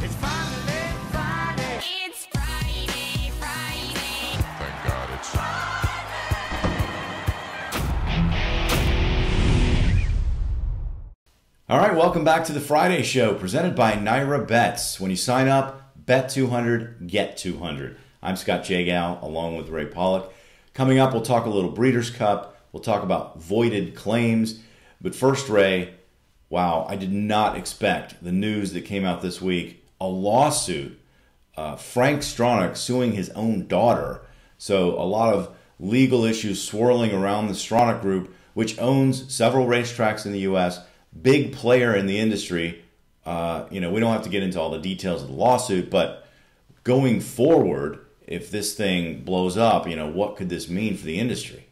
It's finally Friday. It's Friday, Friday. Thank God it's All right, welcome back to the Friday Show, presented by NYRA Bets. When you sign up, bet 200, get 200. I'm Scott Jagow, along with Ray Paulick. Coming up, we'll talk a little Breeders' Cup. We'll talk about voided claims. But first, Ray, wow, I did not expect the news that came out this week. A lawsuit, Frank Stronach suing his own daughter. So a lot of legal issues swirling around the Stronach Group, which owns several racetracks in the U.S., big player in the industry. We don't have to get into all the details of the lawsuit, but going forward, if this thing blows up, what could this mean for the industry?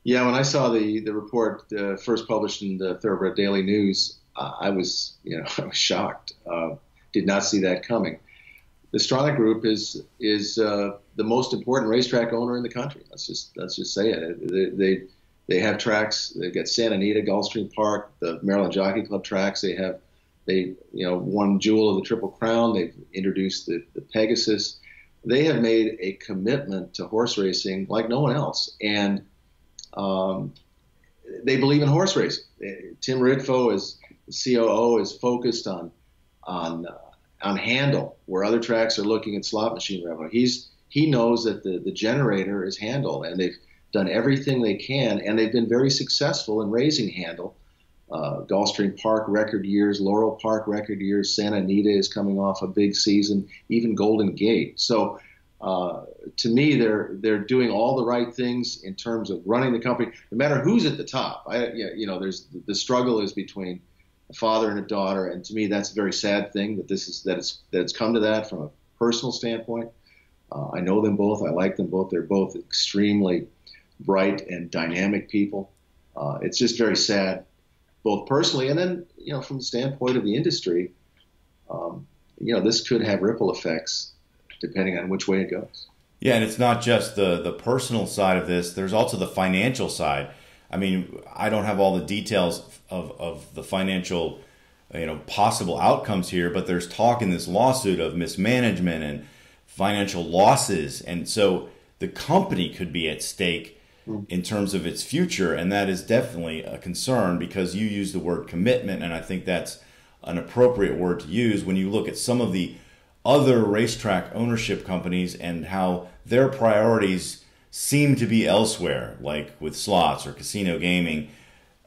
Yeah, when I saw the report first published in the Thoroughbred Daily News, I was shocked. Did not see that coming. The Stronach Group is the most important racetrack owner in the country. Let's just say it. They have tracks. They've got Santa Anita, Gulfstream Park, the Maryland Jockey Club tracks. They won Jewel of the Triple Crown. They've introduced the Pegasus. They have made a commitment to horse racing like no one else, and they believe in horse racing. Tim Ritfo, as the COO, is focused on handle, where other tracks are looking at slot machine revenue. He knows that the generator is handle, and they've done everything they can, and they've been very successful in raising handle. Gulfstream Park record years, Laurel Park record years, Santa Anita is coming off a big season, even Golden Gate. So to me, they're doing all the right things in terms of running the company, no matter who's at the top. There's the struggle is between a father and a daughter, and to me, that's a very sad thing that it's come to that from a personal standpoint. I know them both. I like them both. They're both extremely bright and dynamic people. It's just very sad, both personally and then, from the standpoint of the industry, this could have ripple effects depending on which way it goes. Yeah, and it's not just the personal side of this. There's also the financial side. I mean, I don't have all the details of the financial, possible outcomes here, but there's talk in this lawsuit of mismanagement and financial losses. And so the company could be at stake in terms of its future, and that is definitely a concern, because you use the word commitment, and I think that's an appropriate word to use when you look at some of the other racetrack ownership companies and how their priorities seem to be elsewhere, like with slots or casino gaming.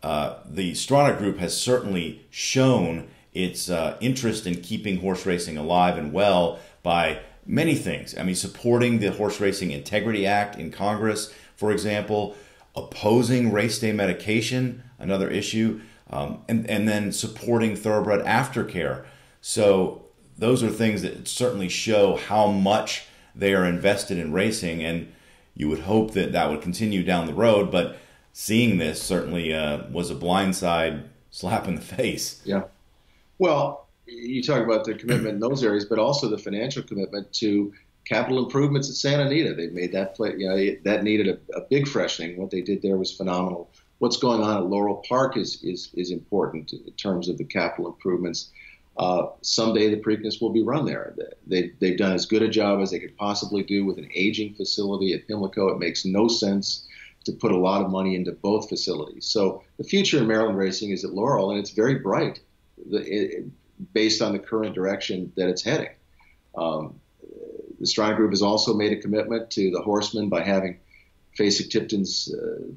The Stronach Group has certainly shown its interest in keeping horse racing alive and well by many things. I mean, supporting the Horse Racing Integrity Act in Congress, for example, opposing race day medication, another issue, and then supporting thoroughbred aftercare. So those are things that certainly show how much they are invested in racing, and you would hope that that would continue down the road. But seeing this certainly was a blindside slap in the face. Yeah. Well, you talk about the commitment in those areas, but also the financial commitment to capital improvements at Santa Anita. They've made that play. That needed a big freshening. What they did there was phenomenal. What's going on at Laurel Park is important in terms of the capital improvements. Someday the Preakness will be run there. They've done as good a job as they could possibly do with an aging facility at Pimlico. It makes no sense to put a lot of money into both facilities. So the future in Maryland racing is at Laurel, and it's very bright based on the current direction that it's heading. The Stronach Group has also made a commitment to the horsemen by having Facek Tipton's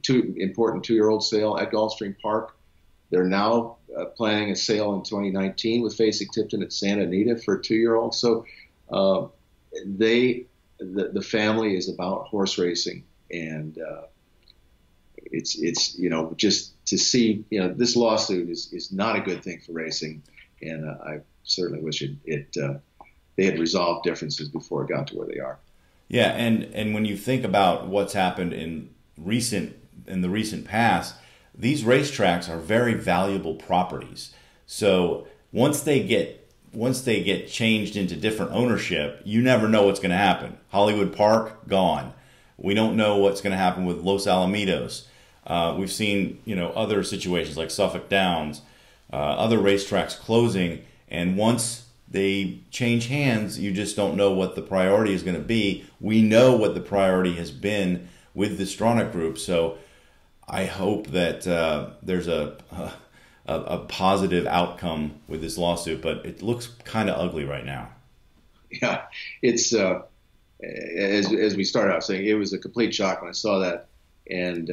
important two-year-old sale at Gulfstream Park. They're now planning a sale in 2019 with Facek Tipton at Santa Anita for a two-year-old. So the family is about horse racing, and it's just to see this lawsuit is not a good thing for racing, and I certainly wish they had resolved differences before it got to where they are. Yeah, and when you think about what's happened in the recent past, these racetracks are very valuable properties. So once they get changed into different ownership, you never know what's going to happen. Hollywood Park, gone. We don't know what's going to happen with Los Alamitos. We've seen other situations like Suffolk Downs, other racetracks closing, and once they change hands. You just don't know what the priority is going to be. We know what the priority has been with the Stronach Group, so I hope that there's a positive outcome with this lawsuit, but it looks kind of ugly right now. Yeah, it's as we started out saying, it was a complete shock when I saw that, and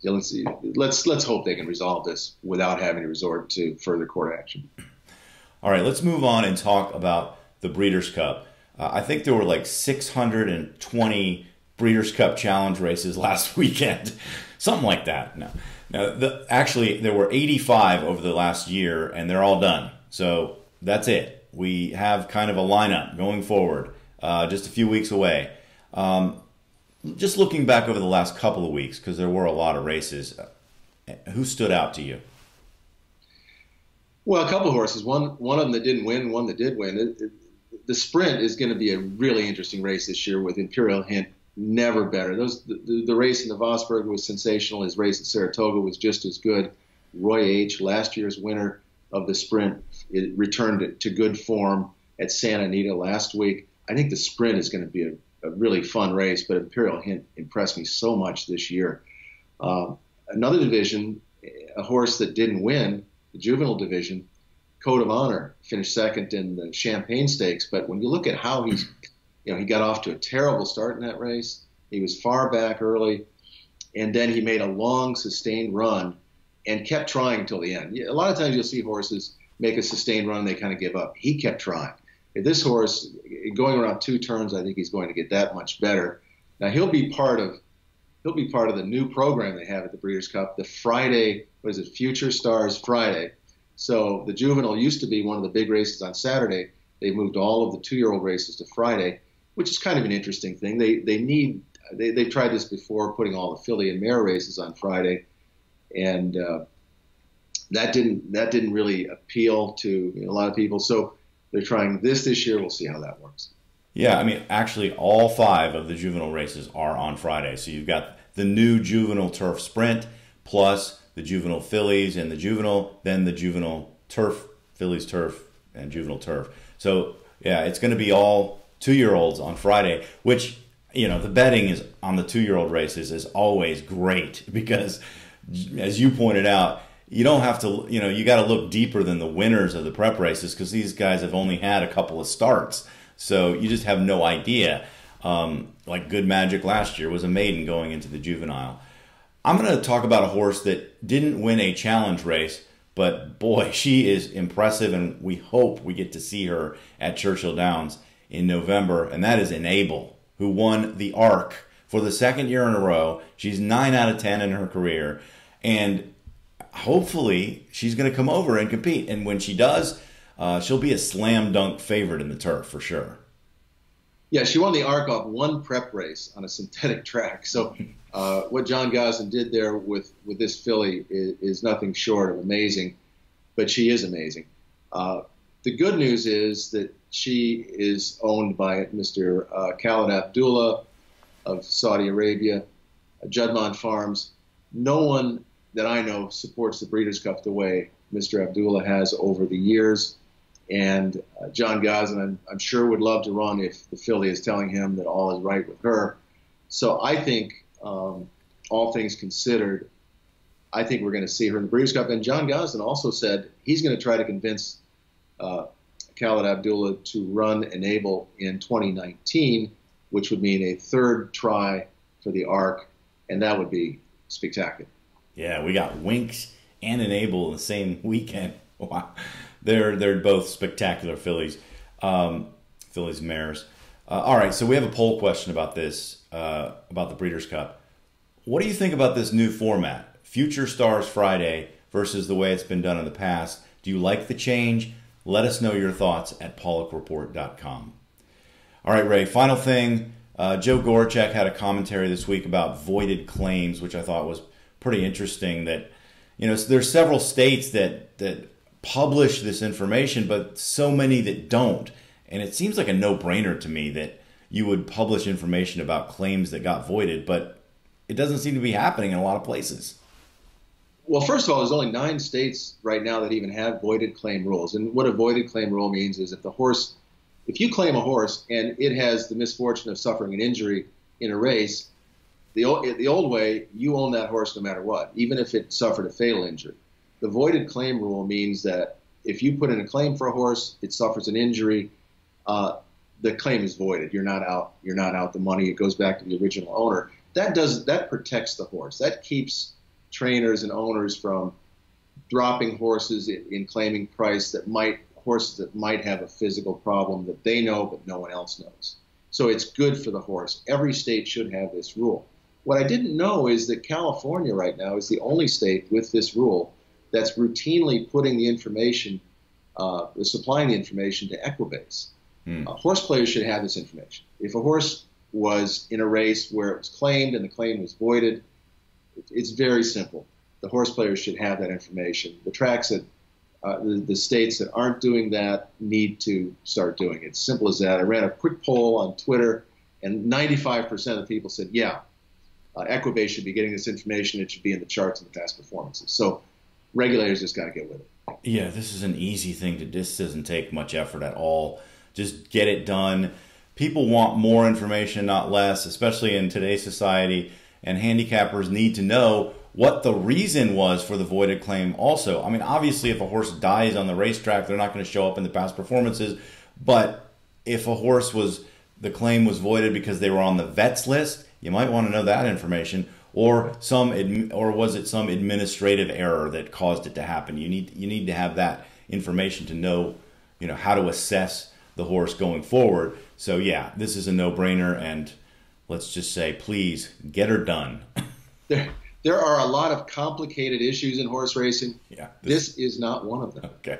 let's hope they can resolve this without having to resort to further court action. All right, let's move on and talk about the Breeders' Cup. I think there were like 620 Breeders' Cup Challenge races last weekend, something like that. Now, actually, there were 85 over the last year, and they're all done. So that's it. We have kind of a lineup going forward, just a few weeks away. Just looking back over the last couple of weeks, because there were a lot of races, who stood out to you? Well, a couple of horses. One of them that didn't win, one that did win. The sprint is going to be a really interesting race this year with Imperial Hint. Never better. The race in the Vosburg was sensational. His race at Saratoga was just as good. Roy H., last year's winner of the sprint, returned to good form at Santa Anita last week. I think the sprint is going to be a really fun race, but Imperial Hint impressed me so much this year. Another division, a horse that didn't win, the juvenile division, Code of Honor, finished second in the Champagne Stakes. But when you look at how he got off to a terrible start in that race. He was far back early, and then he made a long, sustained run and kept trying until the end. A lot of times you'll see horses make a sustained run and they kind of give up. He kept trying. If this horse, going around 2 turns, I think he's going to get that much better. Now he'll be part of the new program they have at the Breeders' Cup, the Friday, Future Stars Friday. So the juvenile used to be one of the big races on Saturday. They moved all of the 2-year-old races to Friday, which is kind of an interesting thing. They've tried this before, putting all the filly and mare races on Friday, and that didn't really appeal to a lot of people. So they're trying this year. We'll see how that works. Yeah, I mean, actually, all 5 of the juvenile races are on Friday. So you've got the new juvenile turf sprint, plus the juvenile fillies and the juvenile turf, fillies turf, and juvenile turf. So yeah, it's going to be all 2-year-olds on Friday, which, the betting is on the 2-year-old races is always great because, as you pointed out, you don't have to, you got to look deeper than the winners of the prep races because these guys have only had a couple of starts. So you just have no idea. Like Good Magic last year was a maiden going into the juvenile. I'm going to talk about a horse that didn't win a challenge race, but boy, she is impressive, and we hope we get to see her at Churchill Downs in November, and that is Enable, who won the ARC for the 2nd year in a row. She's 9 out of 10 in her career, and hopefully she's going to come over and compete. And when she does, she'll be a slam dunk favorite in the turf for sure. Yeah, she won the ARC off 1 prep race on a synthetic track. So what John Gosden did there with this filly is nothing short of amazing, but she is amazing. The good news is that she is owned by Mr. Khalid Abdullah of Saudi Arabia, Judmont Farms. No one that I know supports the Breeders' Cup the way Mr. Abdullah has over the years. And John Gosden, I'm sure, would love to run if the filly is telling him that all is right with her. So I think, all things considered, I think we're going to see her in the Breeders' Cup. And John Gosden also said he's going to try to convince Khalid Abdullah to run Enable in 2019, which would mean a 3rd try for the ARC, and that would be spectacular. Yeah, we got Winks and Enable in the same weekend. Wow. They're both spectacular fillies, fillies mares. All right, so we have a poll question about this, about the Breeders' Cup. What do you think about this new format, Future Stars Friday versus the way it's been done in the past? Do you like the change? Let us know your thoughts at PaulickReport.com. All right, Ray, final thing. Joe Gorchak had a commentary this week about voided claims, which I thought was pretty interesting. That, there's several states that publish this information, but so many that don't. And it seems like a no-brainer to me that you would publish information about claims that got voided, but it doesn't seem to be happening in a lot of places. Well, first of all, there's only 9 states right now that even have voided claim rules. And what a voided claim rule means is if you claim a horse and it has the misfortune of suffering an injury in a race, the old way, you own that horse no matter what, even if it suffered a fatal injury. The voided claim rule means that if you put in a claim for a horse, it suffers an injury, the claim is voided. You're not out. You're not out the money. It goes back to the original owner. That protects the horse. That keeps trainers and owners from dropping horses in claiming price horses that might have a physical problem that they know but no one else knows. So it's good for the horse. Every state should have this rule. What I didn't know is that California right now is the only state with this rule that's routinely putting the information, supplying the information to Equibase. Horse players should have this information. If a horse was in a race where it was claimed and the claim was voided, it's very simple. The horse players should have that information. The tracks that, the states that aren't doing that need to start doing it. It's simple as that. I ran a quick poll on Twitter, and 95% of the people said, yeah, Equibase should be getting this information. It should be in the charts and the past performances. So regulators just got to get with it. Yeah, this is an easy thing. This doesn't take much effort at all. Just get it done. People want more information, not less, especially in today's society. And handicappers need to know what the reason was for the voided claim also. I mean, obviously, if a horse dies on the racetrack, they're not going to show up in the past performances. But if a horse the claim was voided because they were on the vets list, you might want to know that information. Or was it some administrative error that caused it to happen? You need to have that information to know, how to assess the horse going forward. So yeah, this is a no-brainer, and let's just say, please get her done. There are a lot of complicated issues in horse racing. Yeah, this is not one of them. Okay.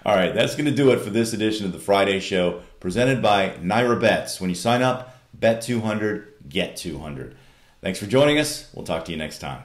All right, that's going to do it for this edition of the Friday Show, presented by NYRA Bets. When you sign up, bet 200, get 200. Thanks for joining us. We'll talk to you next time.